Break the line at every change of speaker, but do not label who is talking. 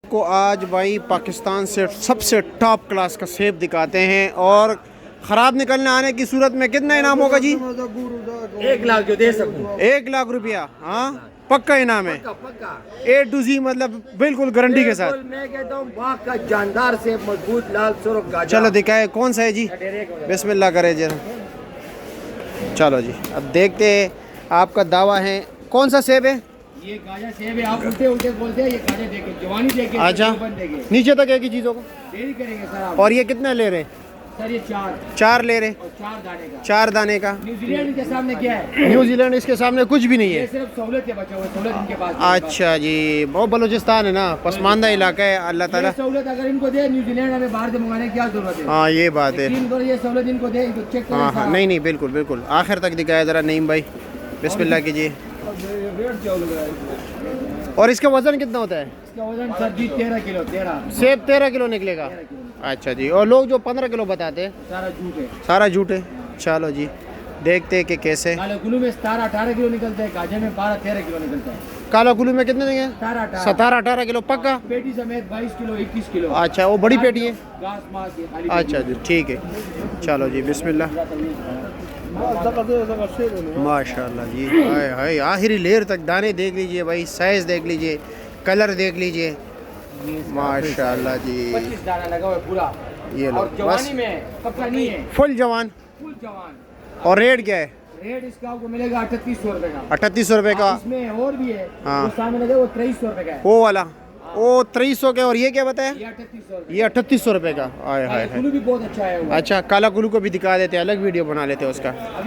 आपको आज भाई पाकिस्तान से सबसे टॉप क्लास का सेब दिखाते हैं और ख़राब निकलने आने की सूरत में कितना इनाम होगा जी?
1 लाख जो दे सकूं।
1 लाख रुपया। हाँ पक्का इनाम है,
पक्का
A to Z, मतलब बिल्कुल गारंटी के साथ।
मैं कहता हूँ बाग का जानदार से मजबूत लाल सुर्ख गाजर।
चलो दिखाए कौन सा है जी, बिस्मिल्लाह करे जरा। चलो जी अब देखते हैं आपका दावा है, कौन सा सेब है?
ये गाजर सेब है, आप उल्टे उल्टे बोलते हैं, ये गाजर देखे जवानी देखे।
अच्छा नीचे तक एक ही चीज़ों को
देरी करेंगे सर आप।
और ये कितना ले रहे हैं?
सर ये
4 ले रहे,
और 4 दाने का।
4 दाने का।
न्यूजीलैंड के सामने क्या है?
न्यूजीलैंड इसके सामने कुछ भी नहीं
ये
है।
सिर्फ सहूलत के बचा हुआ, सहूलत इनके पास नहीं है।
अच्छा जी, वो बलूचिस्तान है ना, पसमानदा इलाका है, अल्लाह
ये
ताला।
सहूलत अगर इनको दे, न्यूजीलैंड हमें बाहर से मंगाने की क्या जरूरत है?
हाँ ये बात है।
लेकिन अगर ये सहूलत इनको दे, इनको चेक करें
हाँ हाँ
साहब।
नहीं नहीं बिल्कुल बिल्कुल, आखिर तक दिखाया ज़रा नईम भाई, बिस्मिल्लाह कीजिए। और इसका वज़न कितना होता है?
इसका वजन सर जी 13 किलो। 13
सेब 13 किलो निकलेगा। अच्छा जी, और लोग जो 15 किलो बताते हैं
सारा झूठ है।
सारा झूठ है। चलो जी देखते हैं कि कैसे।
काले कुल्लू में 17-18 किलो निकलता है, गाजर में 12-13 किलो निकलता है।
काला कुल्लू में कितने देंगे? 17-18 किलो पक्का।
पेटी समेत 22 किलो 21 किलो।
अच्छा वो बड़ी पेटी है।
घास मास ये खाली
अच्छा जी ठीक है। चलो जी बिस्मिल्लाह। माशाल्लाह जी, हाय हाय आखिरी लेयर तक दाने देख लीजिए भाई, साइज देख लीजिए, कलर देख लीजिए, माशाल्लाह जी।
25 दाना लगा हुआ है पूरा।
ये लो
और
बस
जवानी में पक्का नहीं है,
फुल जवान।
फुल जवान।
और रेट क्या है?
रेट इसका आपको मिलेगा 3800 रुपए का।
3800 रुपये का।
इसमें और भी है,
हाँ।
वो सामने लगे वो 2300 रुपए का है।
वो वाला वो 2300 के, और ये क्या बताया?
ये 3800 रुपए।
ये 3800 रुपये का। हाय हाय हाय।
कुल्लू भी बहुत अच्छा है वो।
अच्छा काला कुल्लू को भी दिखा देते हैं, अलग वीडियो बना लेते हैं उसका।